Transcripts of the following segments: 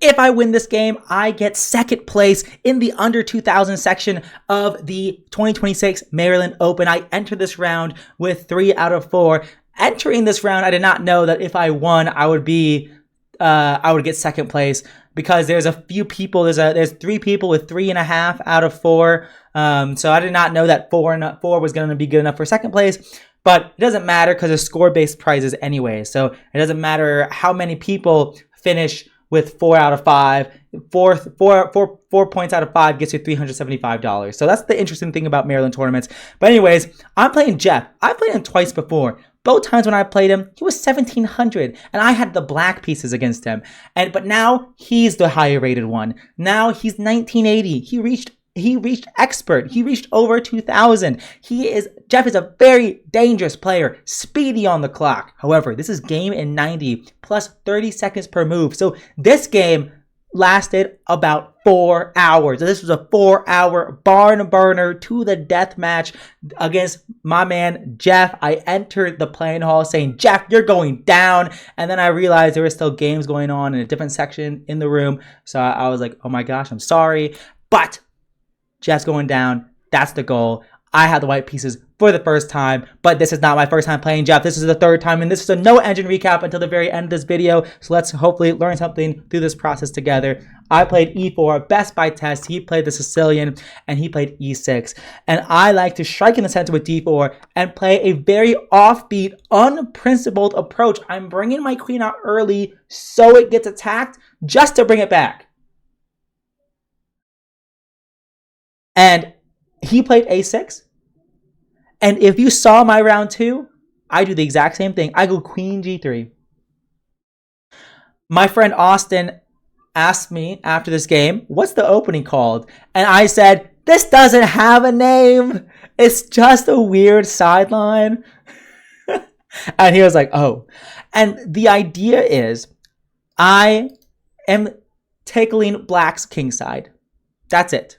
If I win this game, I get second place in the under 2000 section of the 2026 Maryland Open. I enter this round with 3 out of 4. Entering this round, I did not know that if I won, I would get second place, because there's a few people. There's 3 people with 3.5 out of 4. So I did not know that 4 was going to be good enough for second place. But it doesn't matter because it's score-based prizes anyway. So it doesn't matter how many people finish with 4 out of 5. 4 points out of 5 gets you $375. So that's the interesting thing about Maryland tournaments. But anyways, I'm playing Jeff. I played him twice before. Both times when I played him, he was 1,700, and I had the black pieces against him. But now he's the higher rated one. Now he's 1980. He reached expert. He reached over 2,000. Jeff is a very dangerous player, speedy on the clock. However, this is game in 90 plus 30 seconds per move. So this game lasted about 4 hours. This was a 4-hour barn burner to the death match against my man Jeff. I entered the playing hall saying, "Jeff, you're going down." And then I realized there were still games going on in a different section in the room. So I was like, oh my gosh, I'm sorry. But Jeff's going down. That's the goal. I had the white pieces for the first time, but this is not my first time playing Jeff. This is the third time, and this is a no engine recap until the very end of this video. So let's hopefully learn something through this process together. I played E4, best by test. He played the Sicilian, and he played E6. And I like to strike in the center with D4 and play a very offbeat, unprincipled approach. I'm bringing my queen out early so it gets attacked just to bring it back. And he played A6. And if you saw my round 2, I do the exact same thing. I go queen G3. My friend Austin asked me after this game, what's the opening called? And I said, this doesn't have a name. It's just a weird sideline. And he was like, oh. And the idea is I am tickling black's king side. That's it.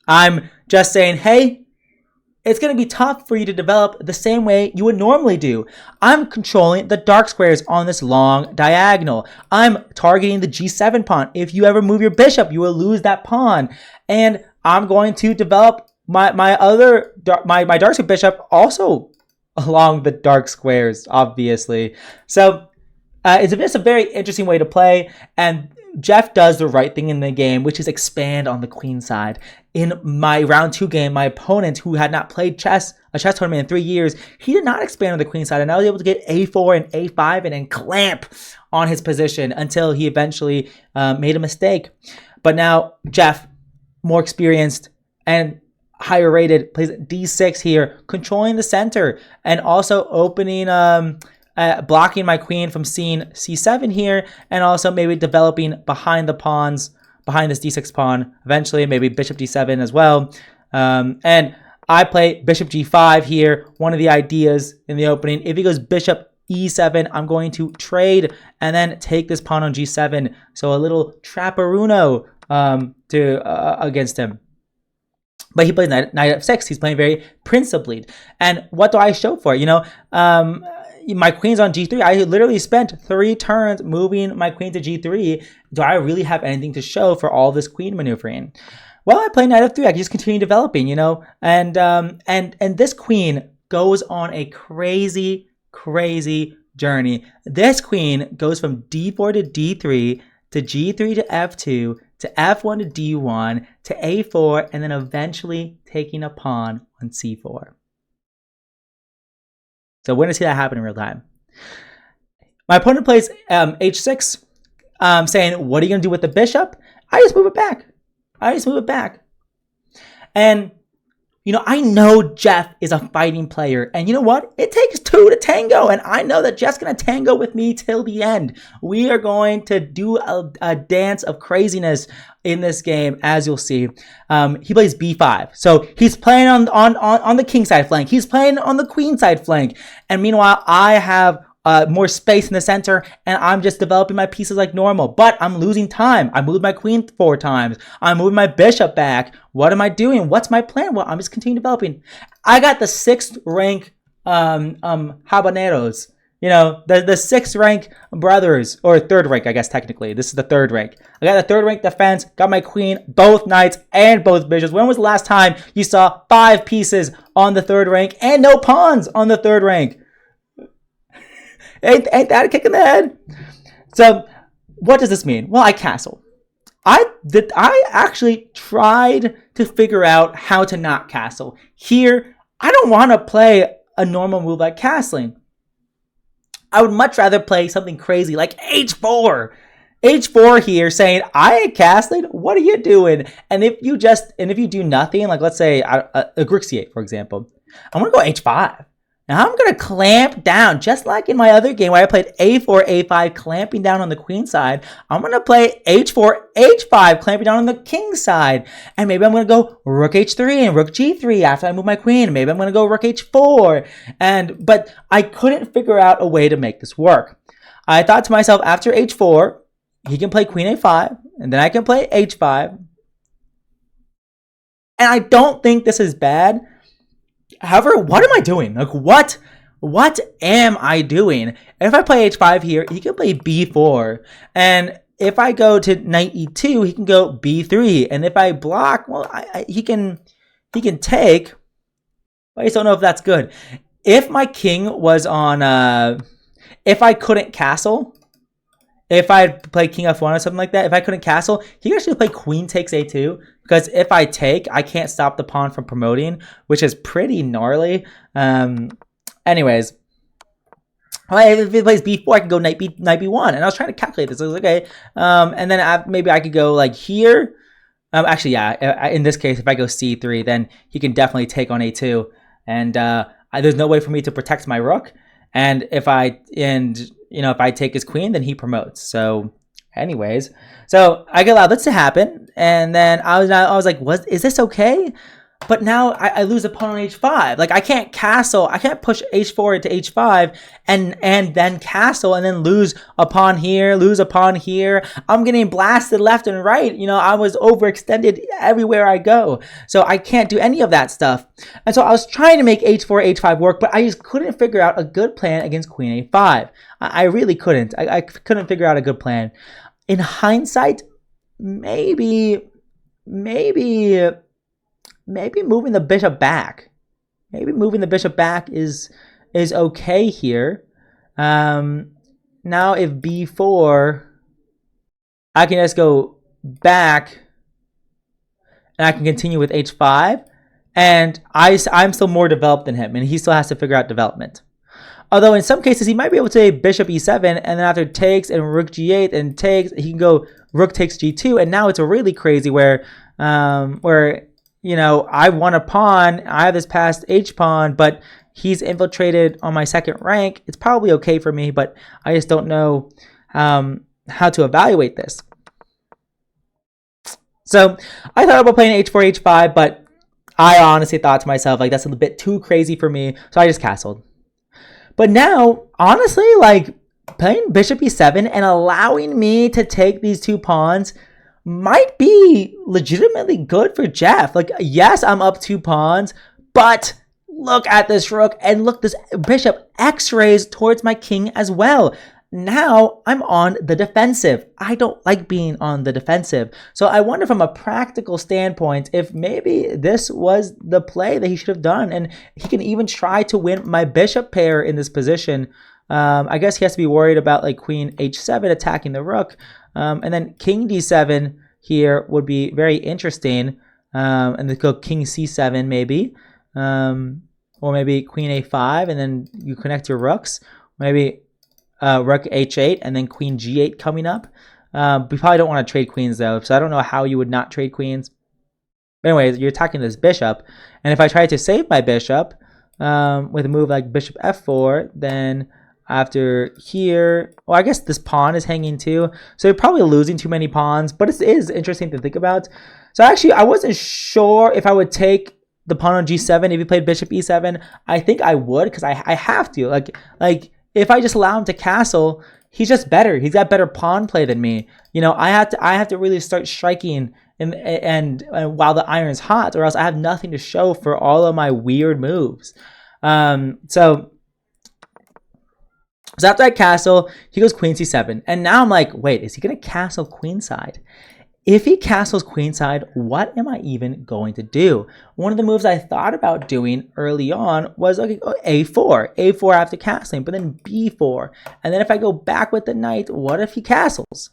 I'm just saying, hey, it's going to be tough for you to develop the same way you would normally do. I'm controlling the dark squares on this long diagonal. I'm targeting the G7 pawn. If you ever move your bishop, you will lose that pawn. And I'm going to develop my dark square bishop also along the dark squares, obviously. So it's just a very interesting way to play. And Jeff does the right thing in the game, which is expand on the queen side. In my round 2 game, my opponent, who had not played a chess tournament in 3 years, he did not expand on the queen side, and I was able to get A4 and A5 and then clamp on his position until he eventually made a mistake. But now Jeff, more experienced and higher rated, plays D6 here, controlling the center and also opening blocking my queen from seeing C7 here, and also maybe developing behind the pawns, behind this D6 pawn, eventually maybe bishop D7 as well. And I play bishop G5 here. One of the ideas in the opening, if he goes bishop E7, I'm going to trade and then take this pawn on G7. So a little trapperuno against him. But he plays knight F6. He's playing very principled. And what do I show for it? My queen's on G3. I literally spent 3 turns moving my queen to G3. Do I really have anything to show for all this queen maneuvering? Well, I play knight F3. I can just continue developing, and this queen goes on a crazy journey. This queen goes from D4 to D3 to G3 to F2 to F1 to D1 to A4, and then eventually taking a pawn on C4. So we're going to see that happen in real time. My opponent plays H6, saying, what are you going to do with the bishop? I just move it back. And, I know Jeff is a fighting player. And you know what? It takes 2 to tango. And I know that Jeff's going to tango with me till the end. We are going to do a dance of craziness in this game, as you'll see. He plays B5. So he's playing on the king side flank. He's playing on the queen side flank. And meanwhile, I have more space in the center, and I'm just developing my pieces like normal. But I'm losing time. I moved my queen 4 times. I'm moving my bishop back. What am I doing? What's my plan? Well, I'm just continuing developing. I got the 6th rank habaneros You know, the 6th rank brothers, or 3rd rank, I guess technically. This is the 3rd rank. I got the 3rd rank defense, got my queen, both knights, and both bishops. When was the last time you saw 5 pieces on the 3rd rank and no pawns on the 3rd rank? Ain't that a kick in the head? So, what does this mean? Well, I castle. I actually tried to figure out how to not castle. Here, I don't want to play a normal move like castling. I would much rather play something crazy like h4. H4 here saying, I ain't castling, what are you doing? And if you do nothing, like let's say a rook c8, for example, I'm going to go h5. Now I'm going to clamp down, just like in my other game where I played a4, a5, clamping down on the queen side. I'm going to play h4, h5, clamping down on the king side. And maybe I'm going to go rook h3 and rook g3 after I move my queen. Maybe I'm going to go rook h4. But I couldn't figure out a way to make this work. I thought to myself, after h4, he can play queen a5, and then I can play h5. And I don't think this is bad. However, what am I doing? Like, what am I doing? If I play h5 here, he can play b4. And if I go to knight e2, he can go b3. And if I block, well, he can take. I just don't know if that's good. If my king was on, if I couldn't castle, if I play king f1 or something like that, if I couldn't castle, he could actually play queen takes a2. Because if I take, I can't stop the pawn from promoting, which is pretty gnarly. Anyways, if he plays b4, I can go knight b1. And I was trying to calculate this. I was like, okay. And then maybe I could go like here. Actually, yeah. In this case, if I go c3, then he can definitely take on a2. And there's no way for me to protect my rook. And if I take his queen, then he promotes. So, anyways, so I allowed this to happen, and then I was like, is this okay? But now I lose a pawn on h5. Like, I can't castle. I can't push h4 into h5 and then castle and then lose a pawn here, lose a pawn here. I'm getting blasted left and right. You know, I was overextended everywhere I go. So I can't do any of that stuff. And so I was trying to make h4, h5 work, but I just couldn't figure out a good plan against queen a5. I really couldn't. I couldn't figure out a good plan. In hindsight, maybe moving the bishop back. Maybe moving the bishop back is okay here. Now if b4, I can just go back and I can continue with h5. And I'm still more developed than him, and he still has to figure out development. Although in some cases, he might be able to say bishop e7, and then after takes and rook g8 and takes, he can go rook takes g2. And now it's really crazy where you know, I won a pawn. I have this passed h pawn, but he's infiltrated on my 2nd rank. It's probably okay for me, but I just don't know how to evaluate this. So I thought about playing h4, h5, but I honestly thought to myself, like, that's a bit too crazy for me. So I just castled. But now, honestly, like, playing bishop e7 and allowing me to take these 2 pawns might be legitimately good for Jeff. Like, yes, I'm up 2 pawns, but look at this rook, and look, this bishop x-rays towards my king as well. Now I'm on the defensive. I don't like being on the defensive. So I wonder from a practical standpoint if maybe this was the play that he should have done. And he can even try to win my bishop pair in this position. I guess he has to be worried about like queen h7 attacking the rook. And then king d7 here would be very interesting. And then go king c7 maybe. Or maybe queen a5 and then you connect your rooks. Maybe rook h8 and then queen g8 coming up. We probably don't want to trade queens though, so I don't know how you would not trade queens. But anyways, you're attacking this bishop, and if I try to save my bishop with a move like bishop f4, then after here, well, I guess this pawn is hanging too, so you're probably losing too many pawns, but it is interesting to think about. So actually, I wasn't sure if I would take the pawn on g7 if he played bishop e7. I think I would, because I have to. Like if I just allow him to castle, he's just better. He's got better pawn play than me. You know, I have to really start striking and while the iron's hot, or else I have nothing to show for all of my weird moves. So So after I castle, he goes queen c7. And now I'm like, wait, is he going to castle queenside? If he castles queenside, what am I even going to do? One of the moves I thought about doing early on was okay, a4 after castling, but then b4. And then if I go back with the knight, what if he castles?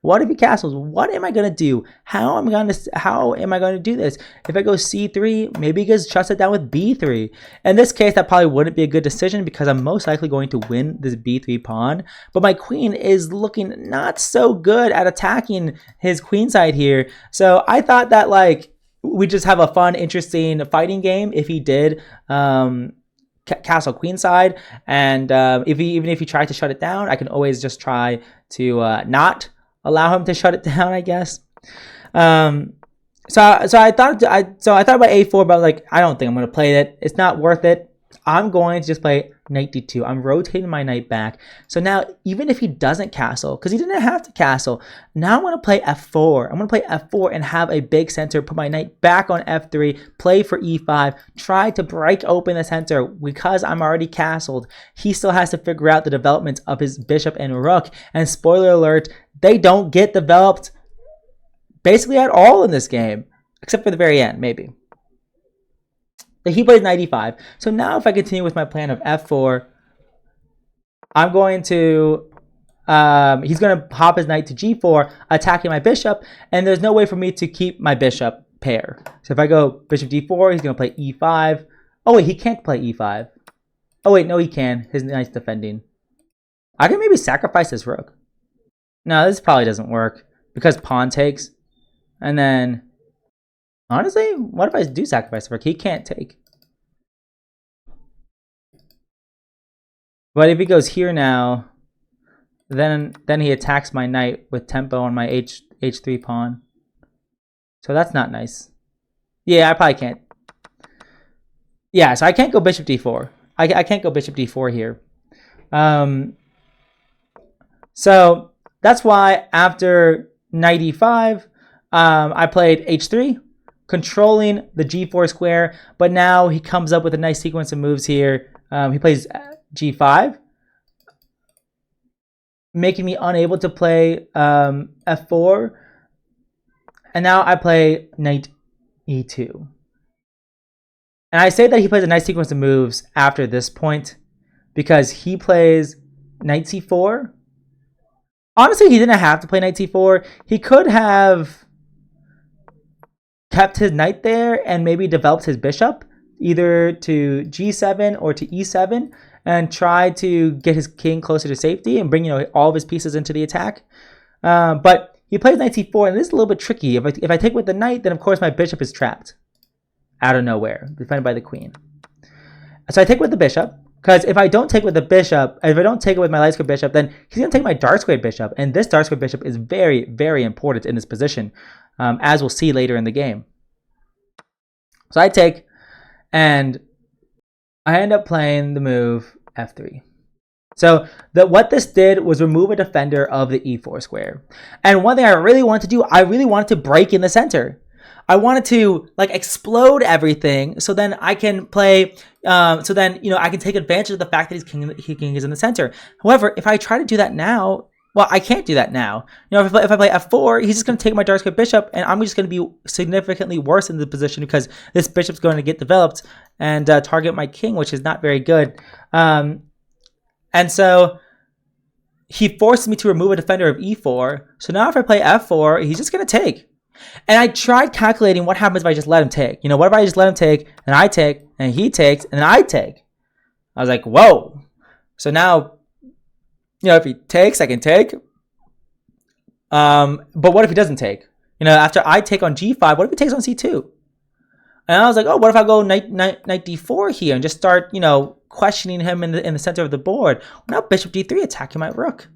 What if he castles? What am I gonna do? How am I gonna do this? If I go c3, maybe he gets shuts it down with b3. In this case, that probably wouldn't be a good decision because I'm most likely going to win this b3 pawn. But my queen is looking not so good at attacking his queenside here. So I thought that like we just have a fun, interesting fighting game if he did castle queenside, and even if he tried to shut it down, I can always just try to not allow him to shut it down, I guess. So I thought about a4, but like I don't think I'm gonna play it. It's not worth it. I'm going to just play knight d2. I'm rotating my knight back. So now even if he doesn't castle, because he didn't have to castle, now I'm gonna play f4. I'm gonna play f4 and have a big center. Put my knight back on f3. Play for e5. Try to break open the center because I'm already castled. He still has to figure out the development of his bishop and rook. And spoiler alert, they don't get developed basically at all in this game, except for the very end, maybe. He plays knight e5. So now if I continue with my plan of f4, I'm going to, he's going to hop his knight to g4, attacking my bishop, and there's no way for me to keep my bishop pair. So if I go bishop d4, he's going to play e5. Oh wait, he can't play e5. Oh wait, no he can. His knight's defending. I can maybe sacrifice this rook. No, this probably doesn't work because pawn takes. And then, honestly, what if I do sacrifice the rook? He can't take. But if he goes here now, then he attacks my knight with tempo on my h3 pawn. So that's not nice. Yeah, I probably can't. Yeah, so I can't go bishop d4. I can't go bishop d4 here. So that's why after knight e5, I played h3, controlling the g4 square. But now he comes up with a nice sequence of moves here. He plays g5, making me unable to play f4. And now I play knight e2. And I say that he plays a nice sequence of moves after this point because he plays knight c4. Honestly, he didn't have to play knight c4. He could have kept his knight there and maybe developed his bishop either to g7 or to e7 and try to get his king closer to safety and bring all of his pieces into the attack. But he plays knight c4, and this is a little bit tricky. If I take with the knight, then of course my bishop is trapped out of nowhere, defended by the queen. So I take with the bishop. Because if I don't take with the bishop, if I don't take it with my light square bishop, then he's going to take my dark square bishop. And this dark square bishop is very, very important in this position, as we'll see later in the game. So I take, and I end up playing the move f3. So what this did was remove a defender of the e4 square. And one thing I really wanted to do, I really wanted to break in the center. I wanted to like explode everything so then I can play, I can take advantage of the fact that his king is in the center. However, if I try to do that now, well, I can't do that now. If I play f4, he's just going to take my dark square bishop, and I'm just going to be significantly worse in the position because this bishop's going to get developed and target my king, which is not very good. And so he forced me to remove a defender of e4. So now if I play f4, he's just going to take. And I tried calculating what happens if I just let him take. What if I just let him take, and I take, and he takes, and then I take? I was like, whoa. So now, if he takes, I can take. But what if he doesn't take? After I take on g5, what if he takes on c2? And I was like, oh, what if I go knight d4 here and just start, questioning him in the center of the board? Well, now bishop d3 attacking my rook.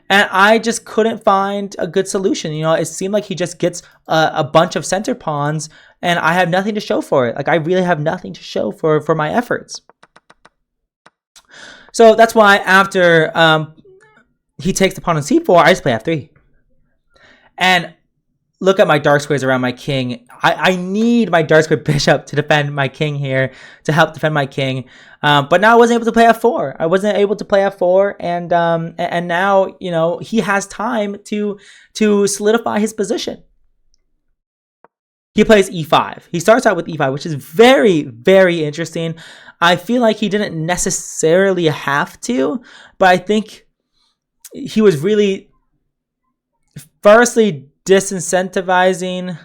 And I just couldn't find a good solution. It seemed like he just gets a bunch of center pawns, and I have nothing to show for it. Like, I really have nothing to show for my efforts. So that's why after he takes the pawn on c4, I just play f3. And look at my dark squares around my king. I need my dark square bishop to defend my king here, to help defend my king. But now I wasn't able to play f4. I wasn't able to play f4, and now, you know, he has time to solidify his position. He plays e5. He starts out with e5, which is very, very interesting. I feel like he didn't necessarily have to, but I think he was really, firstly, disincentivizing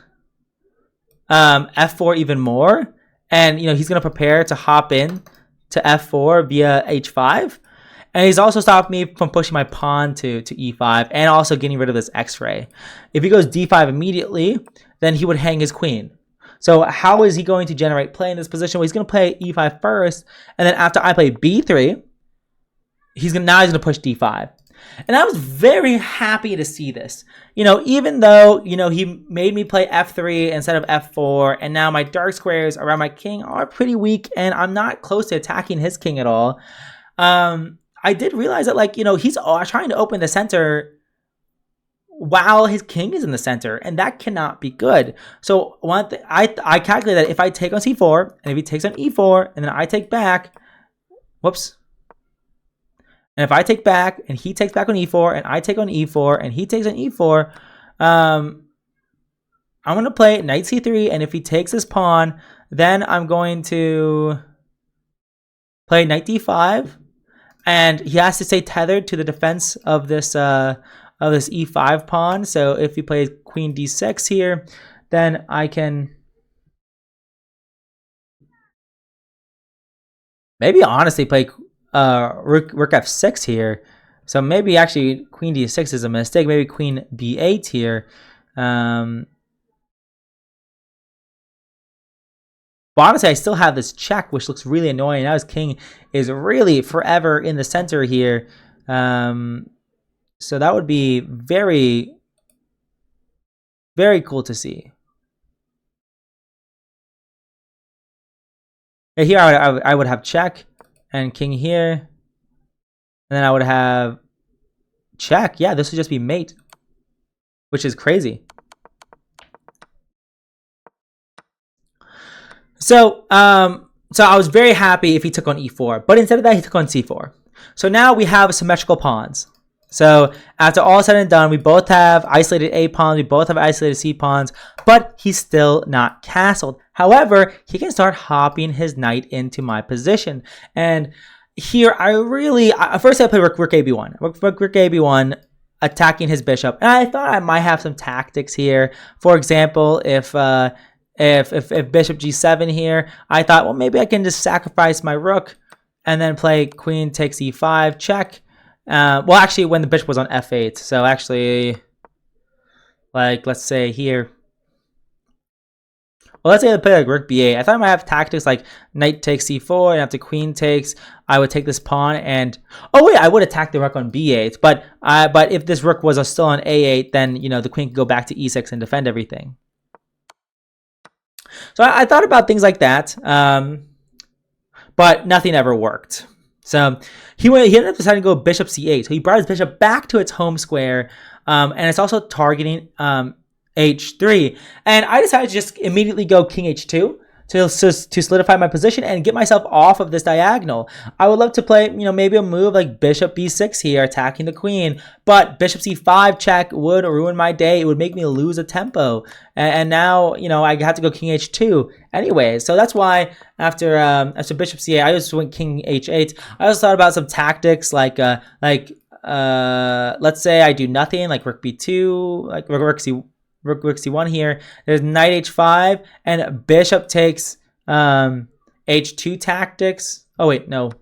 f4 even more. And, you know, he's going to prepare to hop in to f4 via h5. And he's also stopped me from pushing my pawn to e5 and also getting rid of this x-ray. If he goes d5 immediately, then he would hang his queen. So how is he going to generate play in this position? Well, he's going to play e5 first, and then after I play b3, he's going to push d5. And I was very happy to see this. You know, even though, you know, he made me play f3 instead of f4, and now my dark squares around my king are pretty weak, and I'm not close to attacking his king at all. I did realize that, like, you know, he's trying to open the center while his king is in the center, and that cannot be good. So I calculate that if I take on c4, and if he takes on e4, and then I take back, whoops. And if I take back, and he takes back on e4, and I take on e4, and he takes on e4, I'm going to play knight c3, and if he takes his pawn, then I'm going to play knight d5, and he has to stay tethered to the defense of this e5 pawn. So if he plays queen d6 here, then I can maybe honestly play rook f6 here. So maybe actually queen d6 is a mistake. Maybe queen b8 here. But honestly, I still have this check, which looks really annoying. Now his king is really forever in the center here. So that would be very, very cool to see. And here I would have check and king here. And then I would have check. Yeah, this would just be mate, which is crazy. So I was very happy if he took on e4, but instead of that, he took on c4. So now we have symmetrical pawns. So after all said and done, we both have isolated A pawns, we both have isolated C pawns, but he's still not castled. However, he can start hopping his knight into my position. And here first I play rook AB1. Rook AB1, attacking his bishop. And I thought I might have some tactics here. For example, if bishop G7 here, I thought, well, maybe I can just sacrifice my rook and then play queen takes E5, check. Well, actually, when the bishop was on F8. So actually, like, let's say here. Well, let's say I play like rook B8. I thought I might have tactics like knight takes C4, and after queen takes, I would take this pawn and... Oh, wait, I would attack the rook on B8. But if this rook was still on A8, then, you know, the queen could go back to E6 and defend everything. So I thought about things like that, but nothing ever worked. So he ended up deciding to go bishop c8. So he brought his bishop back to its home square, and it's also targeting h3. And I decided to just immediately go king h2 to solidify my position and get myself off of this diagonal. I would love to play, you know, maybe a move like bishop b6 here, attacking the queen. But bishop c5 check would ruin my day. It would make me lose a tempo. And now, you know, I have to go king h2 anyway. So that's why after bishop c8, I just went king h8. I also thought about some tactics like let's say I do nothing, like rook b2, like rook c1 here. There's knight h5 and bishop takes h2 tactics. Oh wait, no.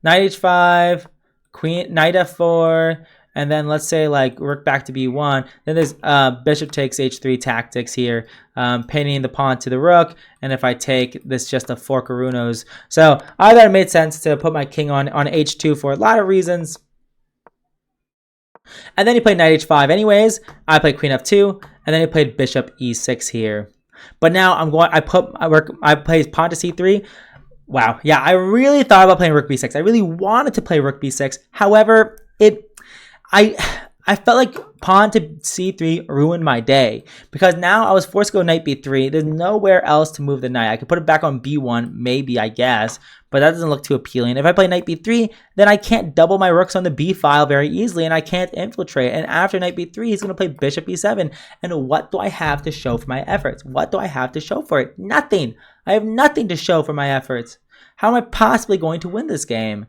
Knight h5, queen, knight f4, and then let's say like rook back to b1. Then there's bishop takes h3 tactics here, pinning the pawn to the rook. And if I take this, just a fork of runos. So I thought it made sense to put my king on h2 for a lot of reasons. And then he played knight h5 anyways. I played queen f2, and then he played bishop e6 here. But now I played pawn to c3. Wow, yeah, I really thought about playing rook b6. I really wanted to play rook b6. However, I I felt like pawn to c3 ruined my day because now I was forced to go knight b3. There's nowhere else to move the knight. I could put it back on b1, maybe, I guess, but that doesn't look too appealing. If I play knight b3, then I can't double my rooks on the b file very easily, and I can't infiltrate. And after knight b3, he's going to play bishop b7. And what do I have to show for my efforts? What do I have to show for it? Nothing. I have nothing to show for my efforts. How am I possibly going to win this game?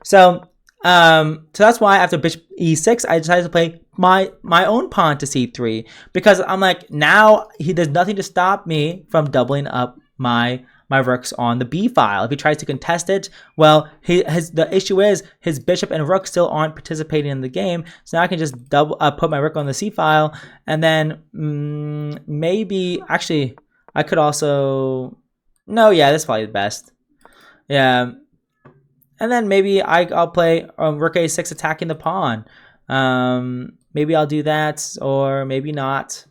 So that's why after bishop e6, I decided to play my own pawn to c3 because I'm like, now there's nothing to stop me from doubling up my rooks on the b file. If he tries to contest it, well, the issue is his bishop and rook still aren't participating in the game. So now I can just put my rook on the c file, and then maybe actually I could also this is probably the best. Yeah. And then maybe I'll play rook a6 attacking the pawn. Maybe I'll do that, or maybe not.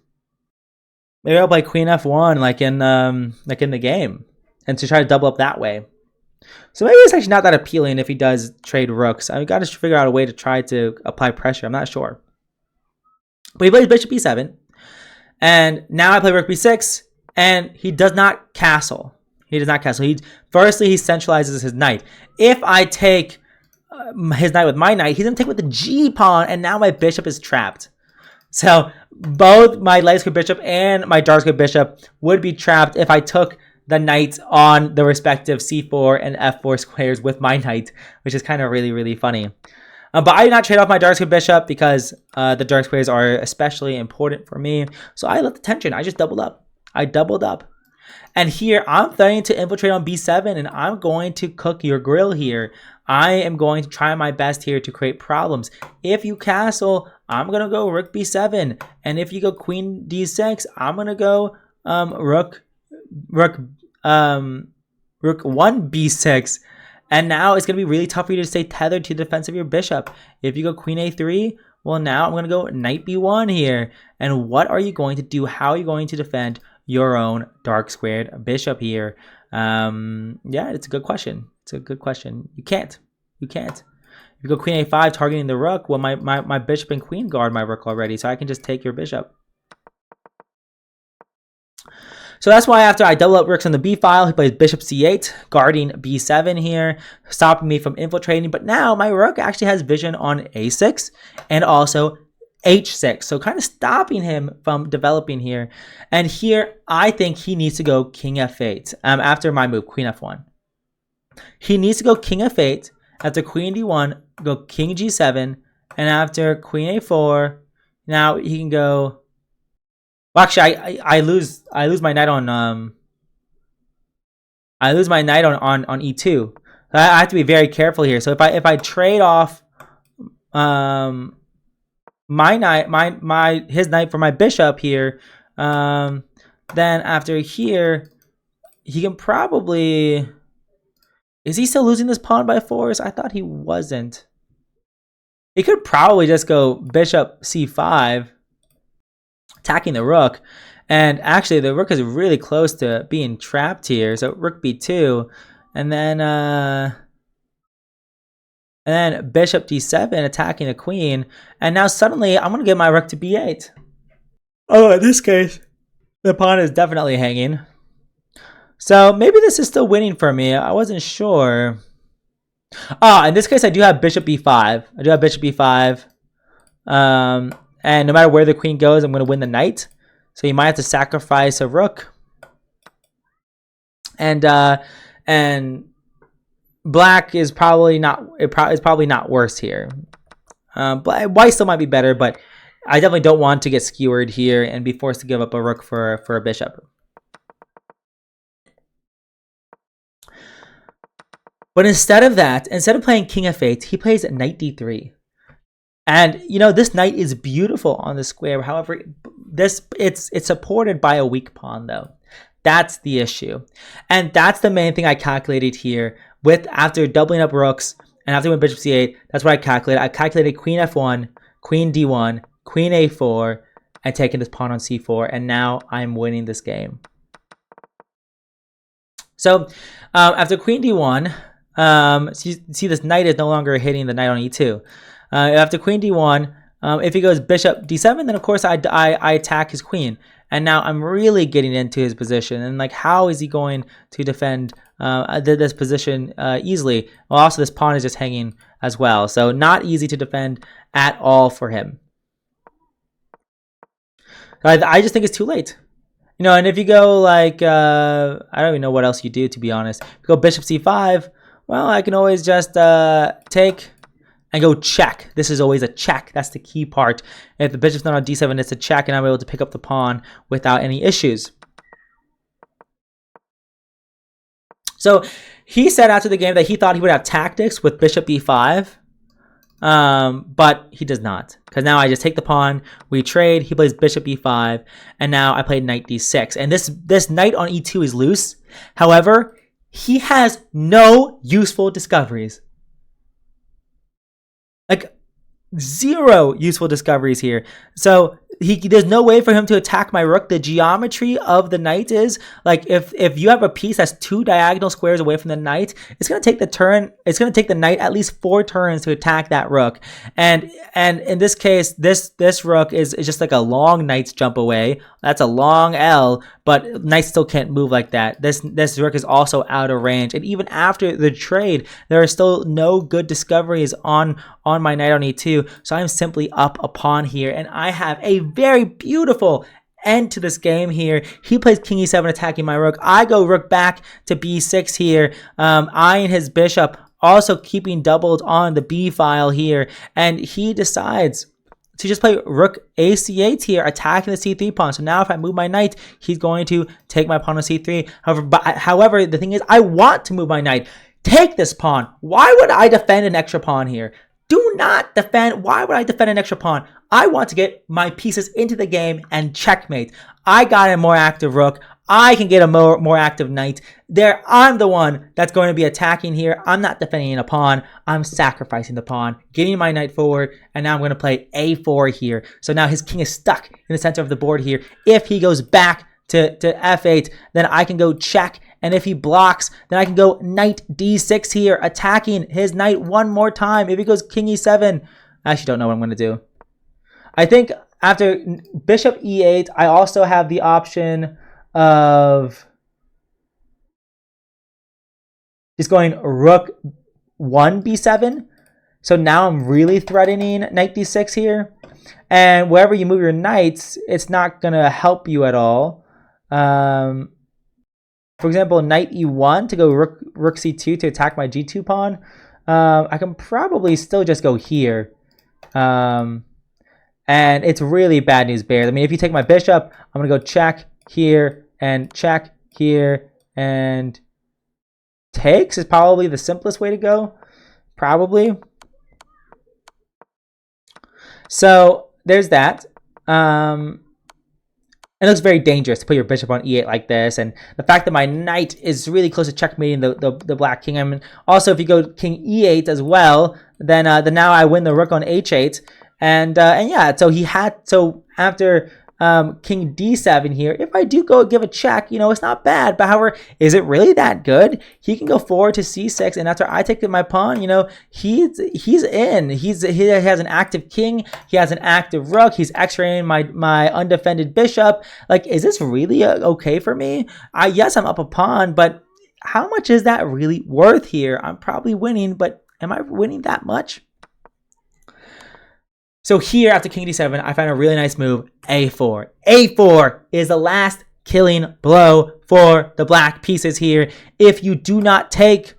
Maybe I'll play queen f1 like in the game, and to try to double up that way. So maybe it's actually not that appealing if he does trade rooks. I've got to figure out a way to try to apply pressure. I'm not sure. But he plays bishop b7, and now I play rook b6, and he does not castle. He does not castle. Firstly, he centralizes his knight. If I take his knight with my knight, he's going to take with the g pawn, and now my bishop is trapped. So both my light square bishop and my dark square bishop would be trapped if I took the knight on the respective c4 and f4 squares with my knight, which is kind of really, really funny. But I did not trade off my dark square bishop because the dark squares are especially important for me. So I left the tension. I just doubled up. I doubled up. And here, I'm threatening to infiltrate on b7, and I'm going to cook your grill here. I am going to try my best here to create problems. If you castle, I'm going to go rook b7. And if you go queen d6, I'm going to go rook 1 b6. And now it's going to be really tough for you to stay tethered to the defense of your bishop. If you go queen a3, well, now I'm going to go knight b1 here. And what are you going to do? How are you going to defend your own dark squared bishop here? Yeah, it's a good question. It's a good question. You can't. If you go queen a5 targeting the rook, well, my bishop and queen guard my rook already, so I can just take your bishop. So that's why after I double up rooks on the b file, he plays bishop c8, guarding b7 here, stopping me from infiltrating. But now my rook actually has vision on a6 and also h6, so kind of stopping him from developing here. And here, I think he needs to go king f8 after my move, queen f1. He needs to go king f8, after queen d1, go king g7, and after queen a4, now he can go... Well, actually, I lose my knight on on e2. I have to be very careful here. So if I trade off my knight, his knight for my bishop here, then after here, he can probably... Is he still losing this pawn by force? I thought he wasn't. He could probably just go bishop c5, attacking the rook. And actually, the rook is really close to being trapped here. So rook b2, and then bishop d7 attacking the queen. And now suddenly, I'm going to get my rook to b8. Oh, in this case, the pawn is definitely hanging. So maybe this is still winning for me. I wasn't sure. In this case, I do have bishop b5. And no matter where the queen goes, I'm going to win the knight. So you might have to sacrifice a rook. And black is probably not worse here. But white still might be better, but I definitely don't want to get skewered here and be forced to give up a rook for a bishop. But instead of that, instead of playing king f8, he plays knight d3. And, you know, this knight is beautiful on the square. However, it's supported by a weak pawn, though. That's the issue. And that's the main thing I calculated here. After doubling up rooks and after winning bishop c8, that's what I calculated. I calculated queen f1, queen d1, queen a4, and taking this pawn on c4. And now I'm winning this game. So after queen d1, so you see this knight is no longer hitting the knight on e2. After queen d1, If he goes bishop d7, then of course I attack his queen. And now I'm really getting into his position. And like, how is he going to defend this position easily? Well, also this pawn is just hanging as well. So not easy to defend at all for him. I just think it's too late. You know, and if you go like, I don't even know what else you do, to be honest. If you go bishop c5, well, I can always just take and go check. This is always a check. That's the key part. If the bishop's not on d7, it's a check, and I'm able to pick up the pawn without any issues. So he said after the game that he thought he would have tactics with bishop b5. But he does not, because now I just take the pawn, we trade, he plays bishop e5, and now I play knight d6. And this knight on e2 is loose. However, he has no useful discoveries. Like, zero useful discoveries here. So there's no way for him to attack my rook. The geometry of the knight is like, if you have a piece that's 2 diagonal squares away from the knight, it's going to take the knight at least 4 turns to attack that rook. And in this case, this rook is just like a long knight's jump away. That's a long L, but knights still can't move like that. This rook is also out of range. And even after the trade, there are still no good discoveries on my knight on e2. So I'm simply up a pawn here, and I have a very beautiful end to this game here. He plays king e7 attacking my rook. I go rook back to b6 here, eyeing his bishop, also keeping doubled on the b file here, and he decides to just play rook a c8 here, attacking the c3 pawn. So now if I move my knight, he's going to take my pawn on c3. However, the thing is, I want to move my knight. Take this pawn. Why would I defend an extra pawn here? Do not defend. Why would I defend an extra pawn? I want to get my pieces into the game and checkmate. I got a more active rook. I can get a more active knight. I'm the one that's going to be attacking here. I'm not defending a pawn. I'm sacrificing the pawn, getting my knight forward, and now I'm going to play a4 here. So now his king is stuck in the center of the board here. If he goes back to f8, then I can go check. And if he blocks, then I can go knight d6 here, attacking his knight one more time. If he goes king e7, I actually don't know what I'm going to do. I think after bishop e8, I also have the option of just going rook 1 b7. So now I'm really threatening knight d6 here. And wherever you move your knights, it's not going to help you at all. For example, knight e1 to go rook c2 to attack my g2 pawn. I can probably still just go here. And it's really bad news bears. I mean, if you take my bishop, I'm going to go check here and check here, and takes is probably the simplest way to go. Probably. So there's that. It looks very dangerous to put your bishop on e8 like this, and the fact that my knight is really close to checkmating the black king. I mean, also if you go king e8 as well, then now I win the rook on h8, and yeah. So after king d7 here, if I do go give a check, you know, it's not bad. But however, is it really that good? He can go forward to c6, and after I take my pawn, you know, he's in. He has an active king. He has an active rook. He's x-raying my undefended bishop. Like, is this really okay for me? Yes, I'm up a pawn, but how much is that really worth here? I'm probably winning, but am I winning that much? So here, after king d7, I find a really nice move, a4. a4 is the last killing blow for the black pieces here. If you do not take,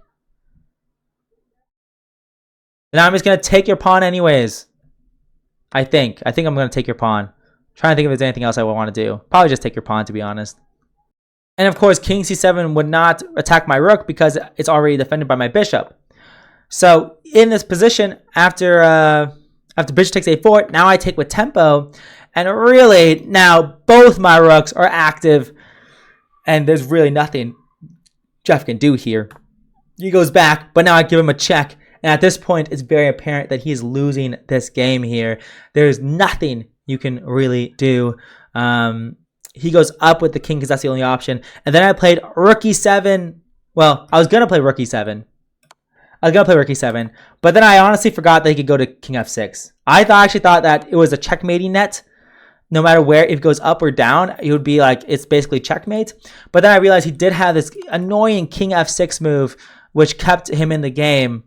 then I'm just going to take your pawn anyways. I think I'm going to take your pawn. I'm trying to think if there's anything else I would want to do. Probably just take your pawn, to be honest. And of course, king c7 would not attack my rook because it's already defended by my bishop. So in this position, after bishop takes a4, now I take with tempo, and really now both my rooks are active, and there's really nothing Jeff can do here. He goes back, but now I give him a check, and at this point it's very apparent that he's losing this game here. There's nothing you can really do. He goes up with the king because that's the only option, and then I played rook e7. Well, I was gonna play rook e7. I was gonna play rook e7, but then I honestly forgot that he could go to king f6. I actually thought that it was a checkmating net. No matter where, if it goes up or down, it would be like it's basically checkmate. But then I realized he did have this annoying king f6 move, which kept him in the game,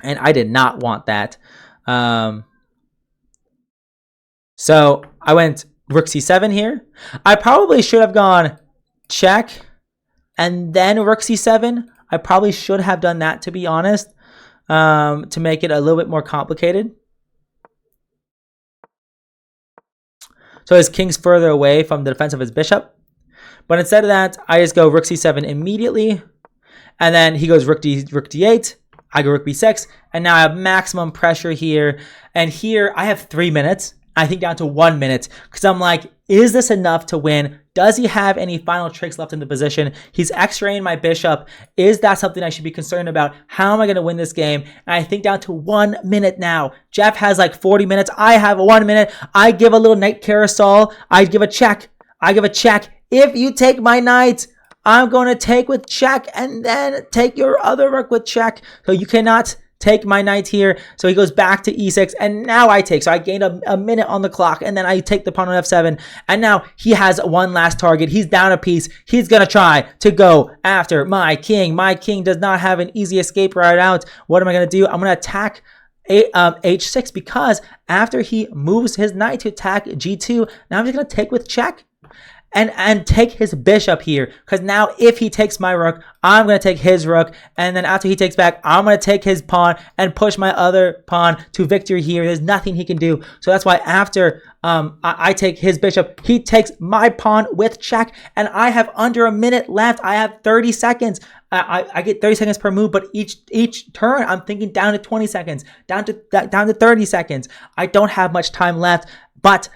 and I did not want that. So I went rook c7 here. I probably should have gone check and then rook c7. I probably should have done that, to be honest, to make it a little bit more complicated. So his king's further away from the defense of his bishop. But instead of that, I just go rook c7 immediately. And then he goes rook d8. I go rook b6. And now I have maximum pressure here. And here I have 3 minutes. I think down to 1 minute. Because I'm like, is this enough to win? Does he have any final tricks left in the position? He's x-raying my bishop. Is that something I should be concerned about? How am I going to win this game? And I think down to 1 minute now. Jeff has like 40 minutes. I have 1 minute. I give a little knight carousel. I give a check. If you take my knight, I'm going to take with check and then take your other rook with check. So you cannot take my knight here. So he goes back to e6, and now I take. So I gained a minute on the clock, and then I take the pawn on f7, and now he has one last target. He's down a piece. He's going to try to go after my king. My king does not have an easy escape route out. What am I going to do? I'm going to attack h6, because after he moves his knight to attack g2, now I'm just going to take with check. And take his bishop here, because now if he takes my rook, I'm going to take his rook, and then after he takes back, I'm going to take his pawn and push my other pawn to victory here. There's nothing he can do. So that's why after I take his bishop, he takes my pawn with check, and I have under a minute left. I have 30 seconds. I get 30 seconds per move, but each turn I'm thinking down to 20 seconds, down to 30 seconds. I don't have much time left, but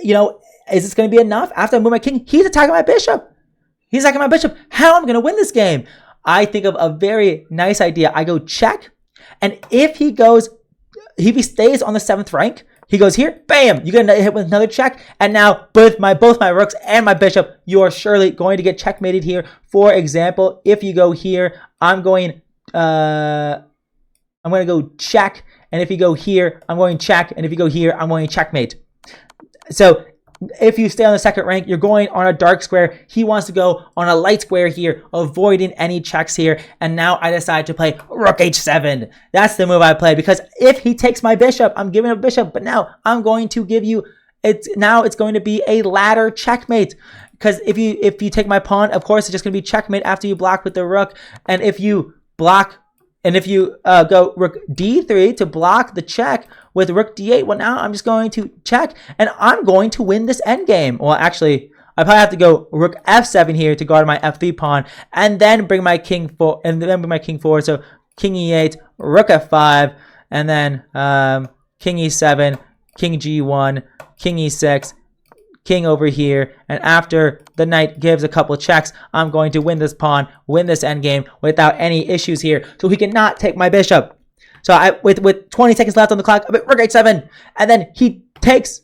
you know, is this going to be enough? After I move my king, he's attacking my bishop. How am I going to win this game? I think of a very nice idea. I go check, and if he stays on the 7th rank, he goes here, bam, you get hit with another check, and now both my rooks and my bishop, you are surely going to get checkmated here. For example, if you go here, I'm going to go check, and if you go here, I'm going check, and if you go here, I'm going checkmate. So if you stay on the 2nd rank, you're going on a dark square. He wants to go on a light square here, avoiding any checks here. And now I decide to play rook h7. That's the move I played, because if he takes my bishop, I'm giving a bishop. But now I'm going to give you, it's going to be a ladder checkmate. Because if you take my pawn, of course, it's just going to be checkmate after you block with the rook. And if you block, and if you go rook d3 to block the check with rook d8, well, now I'm just going to check, and I'm going to win this endgame. Well, actually, I probably have to go rook f7 here to guard my f3 pawn, and then bring my king forward. So king e8, rook f5, and then king e7, king g1, king e6, king over here, and after the knight gives a couple of checks, I'm going to win this pawn, win this endgame without any issues here. So he cannot take my bishop. So with 20 seconds left on the clock, I'm at rook h7, and then he takes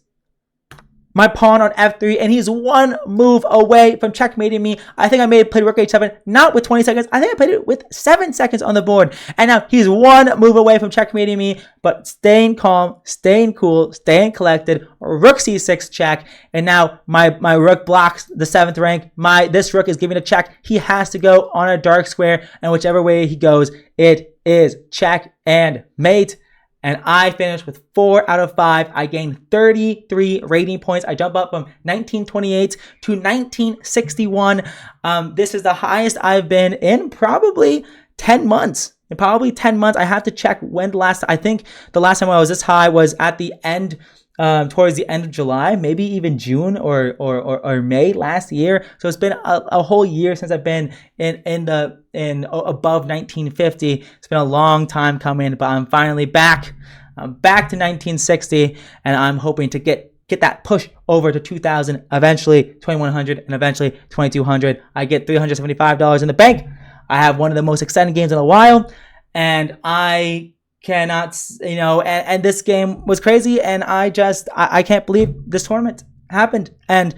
my pawn on f3, and he's one move away from checkmating me. I think I played rook h7 not with 20 seconds. I think I played it with 7 seconds on the board. And now he's one move away from checkmating me, but staying calm, staying cool, staying collected. Rook c6 check, and now my rook blocks the 7th rank. This rook is giving a check. He has to go on a dark square, and whichever way he goes, it is check and mate. And I finished with 4 out of 5. I gained 33 rating points. I jump up from 1928 to 1961. This is the highest I've been in probably 10 months. I have to check when I think the last time I was this high was at the end, towards the end of July, maybe even June or May last year. So it's been a whole year since I've been in above 1950. It's been a long time coming, but I'm finally back. I'm back to 1960, and I'm hoping to get that push over to 2,000, eventually 2,100, and eventually 2,200. I get $375 in the bank. I have one of the most exciting games in a while, and I cannot, and this game was crazy, and I can't believe this tournament happened, and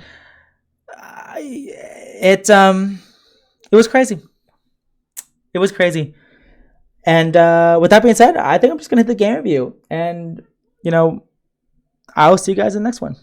it was crazy. It was crazy. And with that being said, I think I'm just going to hit the game review. And, I'll see you guys in the next one.